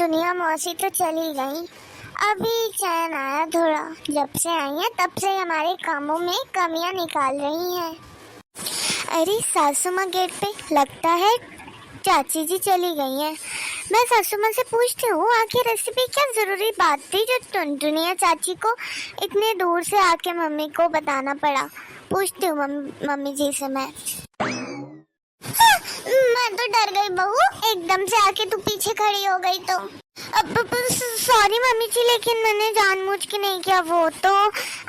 टुनटुनिया मौसी तो चली गई, अभी चैन आया थोड़ा। जब से आई है तब से हमारे कामों में कमियां निकाल रही हैं। अरे सासू माँ गेट पे, लगता है चाची जी चली गई हैं। मैं सासू माँ से पूछती हूँ आखिर रेसिपी क्या जरूरी बात थी जो टुनटुनिया चाची को इतने दूर से आके मम्मी को बताना पड़ा। पूछती हूँ मम्मी जी से मैं। मैं तो डर गई बहू, एकदम से आके तू पीछे खड़ी हो गई तो। अब सॉरी मम्मी जी, लेकिन मैंने जानबूझ के नहीं किया, वो तो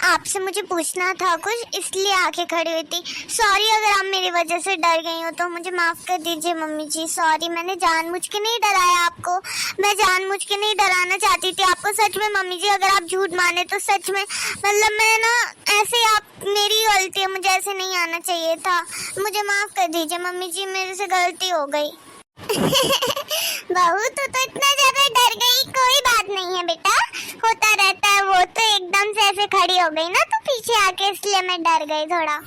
आपसे मुझे पूछना था कुछ इसलिए आके खड़ी हुई थी। सॉरी अगर आप मेरी वजह से डर गई हो तो मुझे माफ कर दीजिए मम्मी जी। सॉरी, मैंने जानबूझ के नहीं डराया आपको, मैं जानबूझ के नहीं डराना चाहती थी आपको। सच में मम्मी जी, अगर आप झूठ माने तो सच में, मतलब मैं ना ऐसे, आप मेरी गलती है, मुझे ऐसे नहीं आना चाहिए था, मुझे माफ कर दीजिए मम्मी जी, मेरे से गलती हो गई। बहू तू तो इतना ज्यादा डर गई, कोई बात नहीं है बेटा, होता रहता है। वो तो एकदम से ऐसे खड़ी हो गई ना तो पीछे आके, इसलिए मैं डर गई थोड़ा।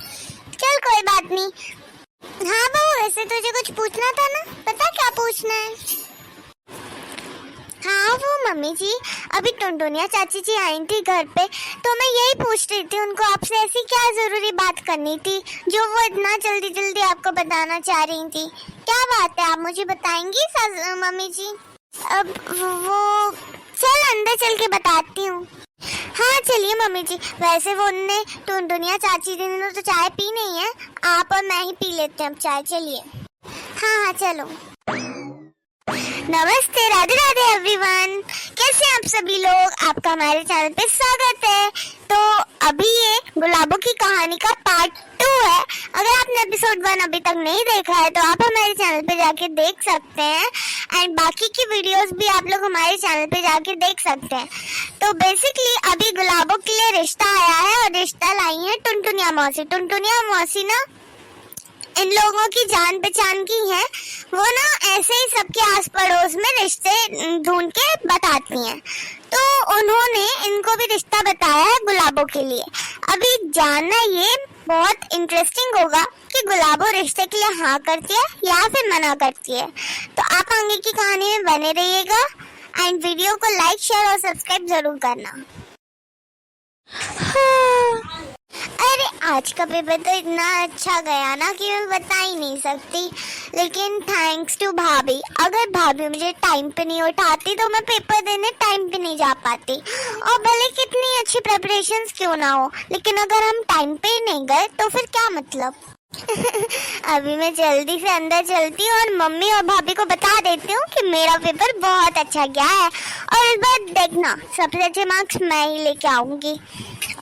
चल कोई बात नहीं। हाँ बहू, वैसे तुझे कुछ पूछना था ना, पता क्या पूछना है? हाँ वो मम्मी जी, अभी टुनटुनिया चाची जी आई थी घर पे, तो मैं यही पूछ रही थी उनको आपसे ऐसी क्या जरूरी बात करनी थी जो वो इतना जल्दी जल्दी आपको बताना चाह रही थी। क्या बात है, आप मुझे बताएंगी मम्मी जी? अब वो, चल अंदर चल के बताती हूँ। हाँ चलिए मम्मी जी। वैसे वो उनने टुनटुनिया चाची जी ने तो चाय पी नहीं है, आप और मैं ही पी लेते हैं अब चाय, चलिए। हाँ हाँ चलो। नमस्ते, राधे राधे एवरीवन, कैसे हैं आप सभी लोग? आपका हमारे चैनल पे स्वागत है। तो अभी ये गुलाबों की कहानी का पार्ट 2 है। अगर आपने एपिसोड 1 अभी तक नहीं देखा है तो आप हमारे चैनल पे जाके देख सकते हैं, एंड बाकी की वीडियोस भी आप लोग हमारे चैनल पे जाके देख सकते हैं। तो बेसिकली अभी गुलाबों के लिए रिश्ता आया है और रिश्ता लाई है टुनटुनिया मौसी। टुनटुनिया मौसी ना इन लोगों की जान पहचान की है, वो ना ऐसे ही सबके आस पड़ोस में रिश्ते ढूंढ के बताती हैं। तो उन्होंने इनको भी रिश्ता बताया है गुलाबों के लिए। अभी जानना ये बहुत इंटरेस्टिंग होगा कि गुलाबो रिश्ते के लिए हाँ करती है या फिर मना करती है। तो आप आगे की कहानी में बने रहिएगा, एंड वीडियो को लाइक शेयर और सब्सक्राइब जरूर करना। अरे आज का पेपर तो इतना अच्छा गया ना कि मैं बता ही नहीं सकती, लेकिन थैंक्स टू भाभी। अगर भाभी मुझे टाइम पे नहीं उठाती तो मैं पेपर देने टाइम पे नहीं जा पाती, और भले कितनी अच्छी प्रिपरेशंस क्यों ना हो, लेकिन अगर हम टाइम पे नहीं गए तो फिर क्या मतलब। अभी मैं जल्दी से अंदर चलती हूँ और मम्मी और भाभी को बता देती हूँ कि मेरा पेपर बहुत अच्छा गया है, और इस बार देखना सबसे अच्छे मार्क्स मैं ही लेके आऊंगी,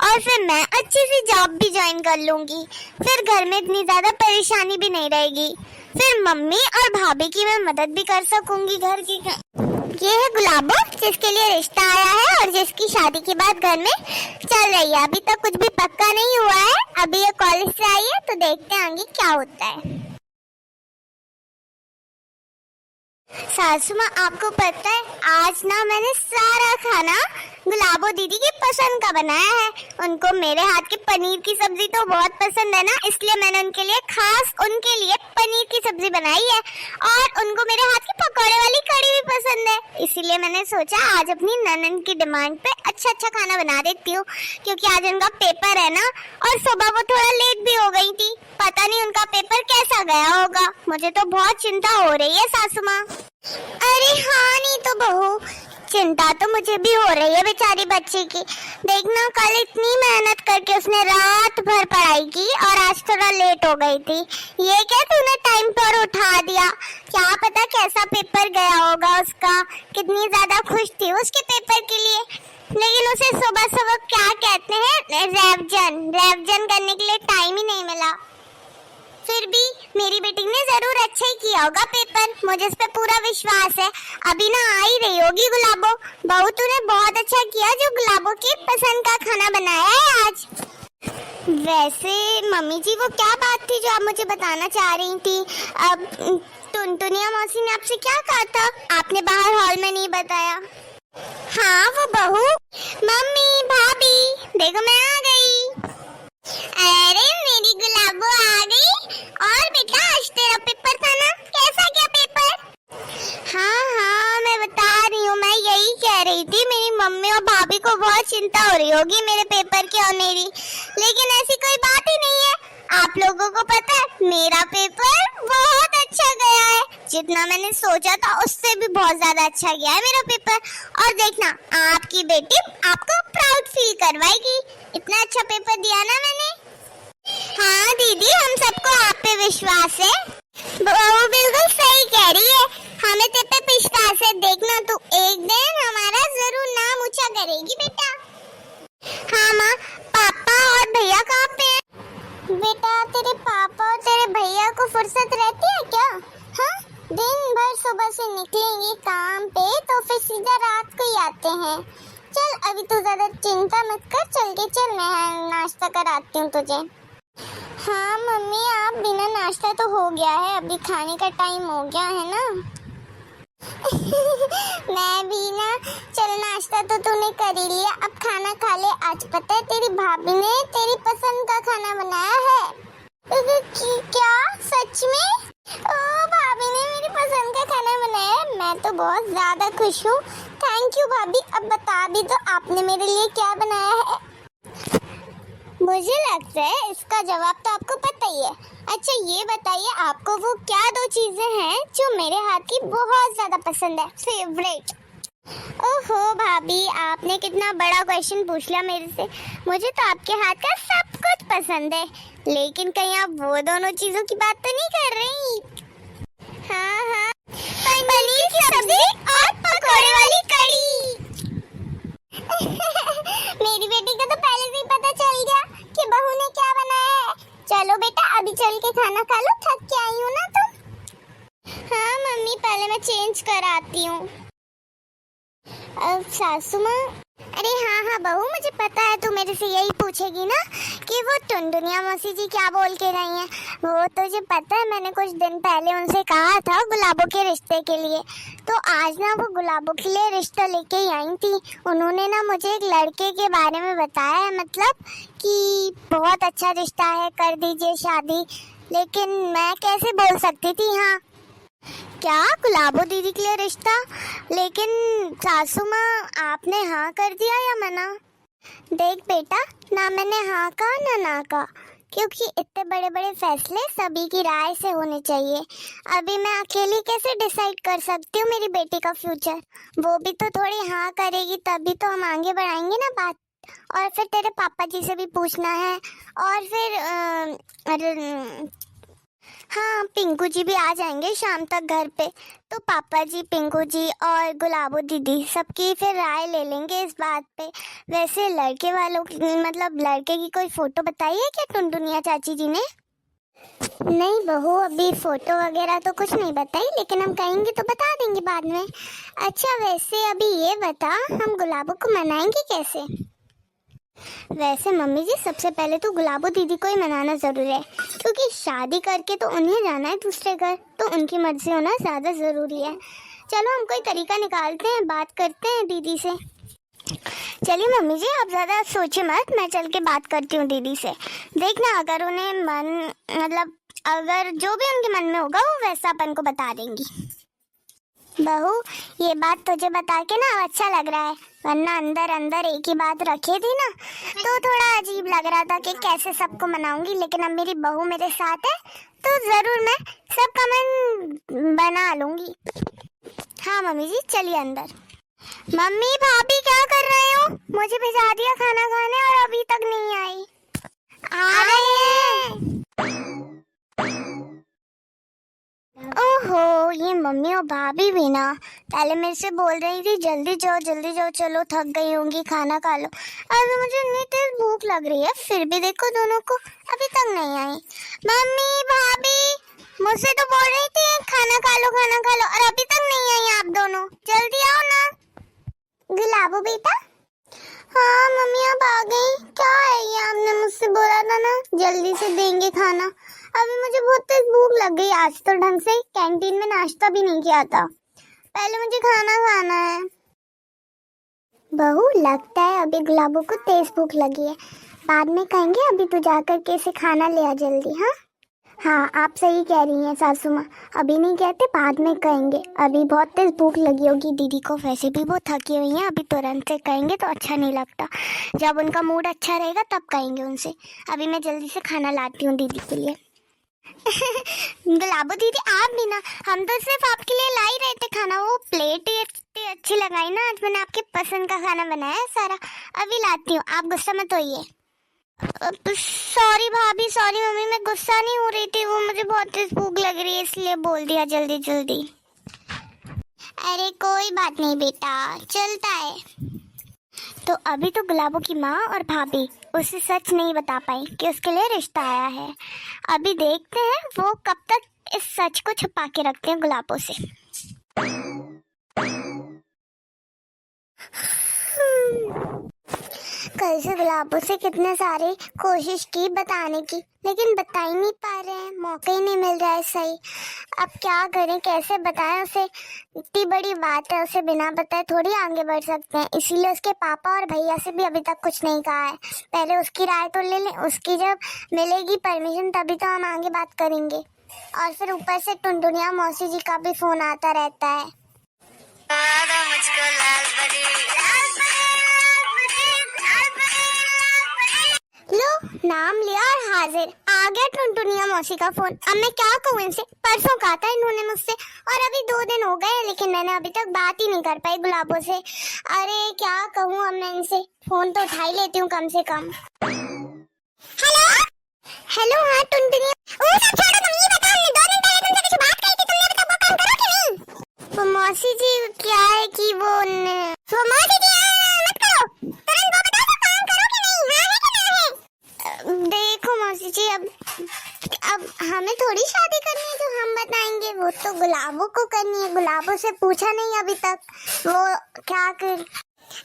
और फिर मैं अच्छी सी जॉब भी ज्वाइन कर लूंगी। फिर घर में इतनी ज्यादा परेशानी भी नहीं रहेगी, फिर मम्मी और भाभी की मैं मदद भी कर सकूंगी घर की। ये है गुलाबो, जिसके लिए रिश्ता आया है और जिसकी शादी की बात घर में चल रही है। अभी तक कुछ भी पक्का नहीं हुआ है, अभी ये कॉलेज से आई है तो देखते हैं आगे क्या होता है। सासू माँ आपको पता है, आज ना मैंने सारा खाना गुलाबो दीदी की पसंद का बनाया है। उनको मेरे हाथ की पनीर की सब्जी तो बहुत पसंद है ना, इसलिए मैंने उनके लिए खास उनके लिए पनीर की सब्जी बनाई है, और उनको मेरे हाथ की पकौड़े वाली कड़ी भी पसंद है। इसीलिए मैंने सोचा आज अपनी ननद की डिमांड पे अच्छा अच्छा खाना बना देती हूँ, क्योंकि आज उनका पेपर है ना, और सुबह वो थोड़ा लेट भी हो गई थी। पता नहीं उनका पेपर कैसा गया होगा, मुझे तो बहुत चिंता हो रही है सासू माँ। अरे हाँ नहीं तो बहू, चिंता तो मुझे भी हो रही है बेचारी बच्ची की। देखना कल इतनी मेहनत करके उसने रात भर पढ़ाई की और आज थोड़ा लेट हो गई थी। ये क्या तूने टाइम पर उठा दिया, क्या पता कैसा पेपर गया होगा उसका, कितनी ज्यादा खुश थी उसके पेपर के लिए। लेकिन उसे सुबह सुबह क्या कहते हैं, रेविजन करने के लिए टाइम ही नहीं मिला। फिर भी मेरी बेटी ने जरूर अच्छा ही किया होगा पेपर, मुझे इस पे पूरा विश्वास है। अभी ना आ ही रही होगी गुलाबो। बहू तूने बहुत अच्छा किया जो गुलाबो की पसंद का खाना बनाया है आज। वैसे मम्मी जी वो क्या बात थी जो आप मुझे बताना चाह रही थी? अब टुनटुनिया मौसी ने आपसे क्या कहा था, आपने बाहर हॉल में नहीं बताया? हाँ वो बहू, मम्मी भाभी देखो मैं आ गई। अरे मेरी गुलाबो आ गई। और बेटा आज तेरा पेपर था ना, कैसा गया पेपर? हाँ हाँ मैं बता रही हूँ, मैं दीदी मेरी मम्मी और भाभी को बहुत चिंता हो रही होगी मेरे पेपर की और मेरी, लेकिन ऐसी कोई बात ही नहीं है। आप लोगों को पता है मेरा पेपर बहुत अच्छा गया है, जितना मैंने सोचा था उससे भी बहुत ज्यादा अच्छा गया है मेरा पेपर। और देखना आपकी बेटी आपको प्राउड फील करवाएगी, इतना अच्छा पेपर दिया ना मैंने। हाँ दीदी हम सबको आप पे विश्वास है, वो बिल्कुल सही कह रही है, हमें तेरे पे विश्वास है। देखना तू एक दिन हमारा जरूर नाम ऊंचा करेगी बेटा। हाँ माँ, पापा और भैया कहाँ पे हैं? बेटा तेरे पापा और तेरे भैया को फुर्सत रहती है क्या? हाँ, दिन भर सुबह से निकलेंगे काम पे तो फिर सीधा रात को ही आते हैं। चल अभी तू ज्यादा चिंता मत कर, चल के चल मैं नाश्ता कराती हूँ तुझे। हाँ मम्मी आप बिना नाश्ता तो हो गया है, अभी खाने का टाइम हो गया है ना। मैं भी ना, चल नाश्ता तो तूने कर ही लिया, अब खाना खा ले। आज पता है तेरी भाभी ने तेरी पसंद का खाना बनाया है। क्या सच में? ओ भाभी ने मेरी पसंद का खाना बनाया है, मैं तो बहुत ज्यादा खुश हूँ। थैंक यू भाभी। अब बता भी तो आपने मेरे लिए क्या बनाया है? मुझे लगता है इसका जवाब तो आपको पता ही है। अच्छा ये बताइए आपको वो क्या दो चीजें हैं जो मेरे हाथ की बहुत ज्यादा पसंद है, फेवरेट? ओहो भाभी आपने कितना बड़ा क्वेश्चन पूछ लिया मेरे से। मुझे तो आपके हाथ का सब कुछ पसंद है, लेकिन कहीं आप वो दोनों चीजों की बात तो नहीं कर रही? हाँ हाँ, पनीर की सब्जी और पकोड़े वाली कड़ी। मेरी बेटी को तो पहले से ही पता चल गया कि बहू ने क्या बनाया है। चलो बेटा अभी चल के खाना खा लो, थक के आई हो ना तुम। हाँ मम्मी पहले मैं चेंज कर आती हूँ। अब सासू माँ, अरे हाँ हाँ बहू मुझे पता है तू मेरे से यही पूछेगी ना कि वो टुनटुनिया मौसी जी क्या बोल के रही हैं। वो तुझे पता है मैंने कुछ दिन पहले उनसे कहा था गुलाबों के रिश्ते के लिए, तो आज ना वो गुलाबों के लिए रिश्ता लेके ही आई थी। उन्होंने ना मुझे एक लड़के के बारे में बताया है, मतलब कि बहुत अच्छा रिश्ता है, कर दीजिए शादी। लेकिन मैं कैसे बोल सकती थी हाँ? क्या गुलाबो दीदी के लिए रिश्ता? लेकिन सासू माँ आपने हाँ कर दिया या मना? देख बेटा, ना मैंने हाँ कहा ना कहा, क्योंकि इतने बड़े बड़े फैसले सभी की राय से होने चाहिए। अभी मैं अकेली कैसे डिसाइड कर सकती हूँ मेरी बेटी का फ्यूचर? वो भी तो थोड़ी हाँ करेगी तभी तो हम आगे बढ़ाएंगे ना बात। और फिर तेरे पापा जी से भी पूछना है, और फिर हाँ पिंकू जी भी आ जाएंगे शाम तक घर पे, तो पापा जी, पिंकू जी और गुलाबो दीदी सबकी फिर राय ले लेंगे इस बात पे। वैसे लड़के वालों की, मतलब लड़के की कोई फोटो बताई है क्या टुनटुनिया चाची जी ने? नहीं बहू अभी फोटो वगैरह तो कुछ नहीं बताई, लेकिन हम कहेंगे तो बता देंगे बाद में। अच्छा वैसे अभी ये बता हम गुलाबो को मनाएंगे कैसे? वैसे मम्मी जी सबसे पहले तो गुलाबो दीदी को ही मनाना जरूरी है, क्योंकि शादी करके तो उन्हें जाना है दूसरे घर, तो उनकी मर्जी होना ज्यादा जरूरी है। चलो हम कोई तरीका निकालते हैं, बात करते हैं दीदी से। चलिए मम्मी जी आप ज्यादा सोचिए मत, मैं चल के बात करती हूँ दीदी से। देखना अगर उन्हें मतलब अगर जो भी उनके मन में होगा वो वैसा अपन को बता देंगी। बहू ये बात तुझे बता के ना अच्छा लग रहा है, वरना अंदर अंदर एक ही बात रखी थी ना तो थोड़ा अजीब लग रहा था कि कैसे सबको मनाऊंगी। लेकिन अब मेरी बहू मेरे साथ है तो जरूर मैं सबका मन बना लूंगी। हाँ मम्मी जी चलिए अंदर। मम्मी भाभी क्या कर रहे हो? मुझे भिजा दिया खाना खाने और अभी तक नहीं आई। आ रहे हैं। ओहो ये मम्मी और भाभी भी ना पहले मेरे से बोल रही थी जल्दी जाओ चलो थक गई होंगी खाना खा लो। अभी मुझे इतनी तेज भूख लग रही है, फिर भी देखो दोनों को अभी तक नहीं आई। मम्मी भाभी मुझसे तो बोल रही थी खाना खा लो और अभी तक नहीं आई आप दोनों, जल्दी आओ ना। गुलाबो बेटा। हाँ मम्मी अब आ गई। क्या है ये आपने मुझसे बोला था ना जल्दी से देंगे खाना, अभी मुझे बहुत तेज भूख लग गई। आज तो ढंग से कैंटीन में नाश्ता भी नहीं किया था, पहले मुझे खाना खाना है। बहू लगता है अभी गुलाबो को तेज भूख लगी है, बाद में कहेंगे अभी तू जाकर के इसे खाना ले आ जल्दी। हाँ हाँ, आप सही कह रही हैं सासू माँ। अभी नहीं कहते, बाद में कहेंगे। अभी बहुत तेज भूख लगी होगी दीदी को, वैसे भी वो थकी हुई हैं। अभी तुरंत से कहेंगे तो अच्छा नहीं लगता। जब उनका मूड अच्छा रहेगा तब कहेंगे उनसे। अभी मैं जल्दी से खाना लाती हूँ दीदी के लिए। गुलाबो दीदी, आप भी ना, हम तो सिर्फ आपके लिए ला ही रहे थे खाना। वो प्लेट ही इतनी अच्छी लगाई ना, आज मैंने आपके पसंद का खाना बनाया है सारा। अभी लाती हूँ, आप गुस्सा मत होइए। सॉरी भाभी, सॉरी मम्मी, मैं गुस्सा नहीं हो रही थी। वो मुझे बहुत तेज भूख लग रही है इसलिए बोल दिया जल्दी जल्दी। अरे कोई बात नहीं बेटा, चलता है। तो अभी तो गुलाबो की माँ और भाभी उसे सच नहीं बता पाई कि उसके लिए रिश्ता आया है। अभी देखते हैं वो कब तक इस सच को छुपा के रखते हैं गुलाबो से। कल से गुलाबो से कितने सारे कोशिश की बताने की, लेकिन बता ही नहीं पा रहे हैं, मौका ही नहीं मिल रहा है सही। अब क्या करें, कैसे बताएं उसे? इतनी बड़ी बात है, उसे बिना बताए थोड़ी आगे बढ़ सकते हैं। इसीलिए उसके पापा और भैया से भी अभी तक कुछ नहीं कहा है। पहले उसकी राय तो ले लें, उसकी जब मिलेगी परमिशन तभी तो हम आगे बात करेंगे। और फिर ऊपर से टुनटुनिया मौसी जी का भी फोन आता रहता है। लो, नाम लिया और हाजिर आ गया टुनटुनिया मौसी का फोन। अब मैं क्या कहूँ इनसे? परसों कहा था इन्होंने मुझसे, और अभी 2 दिन हो गए, लेकिन मैंने अभी तक बात ही नहीं कर पाई गुलाबो से। अरे क्या कहूँ अब मैं इनसे? फोन तो उठा ही लेती हूँ कम से कम। हेलो हेलो, हाँ टुनटुनिया। वो सब छोड़ो, तुम ये बताओ, हमने 2 दिन पहले तुमसे कुछ बात कही थी, तुमने अभी तक वो काम करो कि नहीं? वो मौसी जी क्या है कि वो मौसी जी मत करो, तुरंत वो बताओ, काम करो कि नहीं? हाँ है कि ना है? देखो मौसी जी, अब हमें थोड़ी शादी करनी है जो हम बताएंगे, वो तो गुलाबो को करनी है। गुलाबो से पूछा नहीं अभी तक वो क्या कर।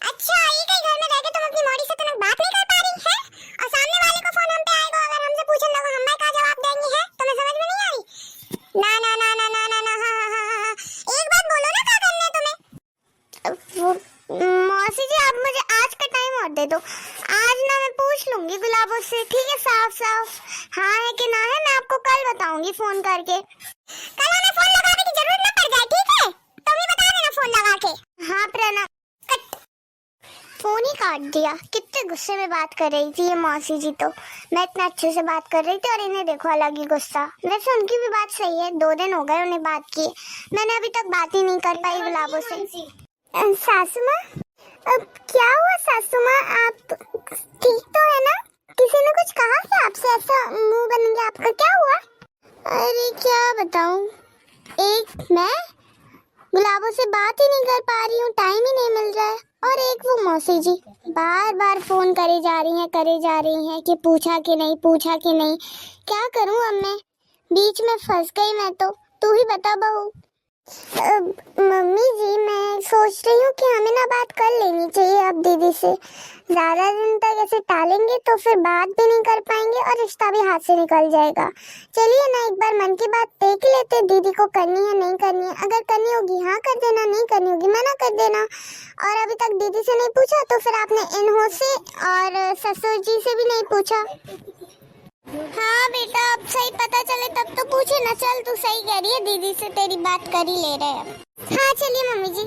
अच्छा, ये कहीं घर में रह के तुम अपनी मौड़ी से तक बात नहीं कर पा रही है? और सामने वाले को फोन हम पे आएगा, अगर हमसे पूछने लगो हम क्या जवाब देंगे? है तुम्हें समझ में नहीं आ रही? ना ना ना ना ना ना ना, हाँ, एक बात बोलो ना, क्या करना है तुम्हें? मौसी जी, आप मुझे आज का टाइम और दे दो। आज ना मैं पूछ लूंगी गुलाबो से, ठीक है? साफ साफ हाँ है कि ना है, मैं आपको कल बताऊंगी फोन करके। कल हमें फोन लगाने की जरूरत न पड़ जाए, ठीक है? तुम ही बता देना फोन लगा के। हाँ प्रणव। फोन ही काट दिया। कितने गुस्से में बात कर रही थी ये मौसी जी, तो मैं इतना अच्छे से बात कर रही थी और इन्हें देखो अलग ही गुस्सा। वैसे उनकी भी बात सही है, 2 दिन हो गए उन्हें बात की, मैंने अभी तक बात ही नहीं कर पाई गुलाबो से। सासू माँ, अब क्या हुआ सासू माँ? आप ठीक तो है ना? किसी ने कुछ कहा कि आपसे ऐसा मुंह बन गया आपका, क्या हुआ? अरे क्या बताऊं, एक मैं गुलाबो से बात ही नहीं कर पा रही हूँ, टाइम ही नहीं मिल रहा है। और एक वो मौसी जी बार बार फोन करे जा रही हैं कि पूछा कि नहीं, पूछा कि नहीं। क्या करूँ अब मैं? बीच में फंस गई मैं तो। तू ही बता बहू। मम्मी जी, मैं सोच रही हूँ कि हमें ना बात कर लेनी चाहिए अब दीदी से। ज्यादा दिन तक ऐसे टालेंगे तो फिर बात भी नहीं कर पाएंगे और रिश्ता भी हाथ से निकल जाएगा। चलिए ना, एक बार मन की बात देख लेते, दीदी को करनी है नहीं करनी है। अगर करनी होगी हाँ कर देना, नहीं करनी होगी मना कर देना। और अभी तक दीदी से नहीं पूछा तो फिर आपने इन्हों से और ससुर जी से भी नहीं पूछा। हाँ बेटा, अब सही पता चले तब तो पूछे ना। चल, तू सही कह रही है, दीदी से तेरी बात कर ही ले रहे हैं। हाँ चलिए मम्मी जी।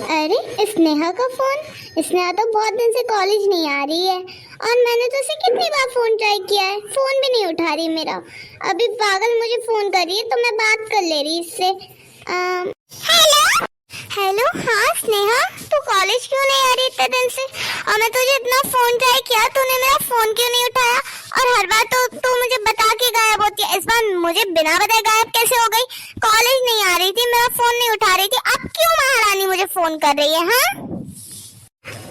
अरे स्नेहा का फोन। स्नेहा तो बहुत दिन से कॉलेज नहीं आ रही है और मैंने तो उसे कितनी बार फोन ट्राई किया है, फोन भी नहीं उठा रही मेरा। अभी पागल मुझे फोन कर रही है तो मैं बात कर ले रही इससे। हेलो हेलो, हाँ स्नेहा, तू कॉलेज क्यों नहीं आ रही इतने दिन से? और मैं तुझे इतना फोन ट्राई किया, तूने मेरा फोन क्यों नहीं उठाया? और हर बार तो तू मुझे बता के गायब होती है, इस बार मुझे बिना बताए गायब कैसे हो गई? कॉलेज नहीं आ रही थी, मेरा फोन नहीं उठा रही थी, अब क्यों महारानी मुझे फोन कर रही है? हाँ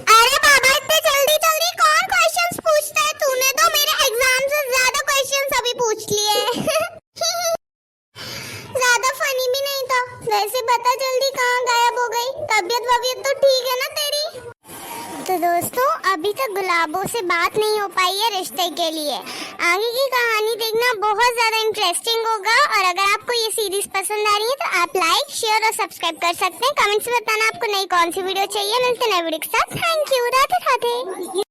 अरे बाबा, इतने जल्दी जल्दी कौन क्वेश्चंस पूछता है? तूने तो मेरे एग्जाम से ज्यादा क्वेश्चंस अभी पूछ लिए। ज्यादा फनी भी नहीं था। वैसे बता जल्दी, कहाँ गायब हो गई? तबीयत वबीयत तो ठीक है ना तेरी? तो दोस्तों अभी तक गुलाबों से बात नहीं हो पाई है रिश्ते के लिए। आगे की कहानी देखना बहुत ज्यादा इंटरेस्टिंग होगा। और अगर आपको ये सीरीज पसंद आ रही है तो आप लाइक, शेयर और सब्सक्राइब कर सकते हैं। कमेंट्स में बताना आपको नई कौन सी वीडियो चाहिए। मिलते हैं नए वीडियो के साथ। Thank you. राधे राधे।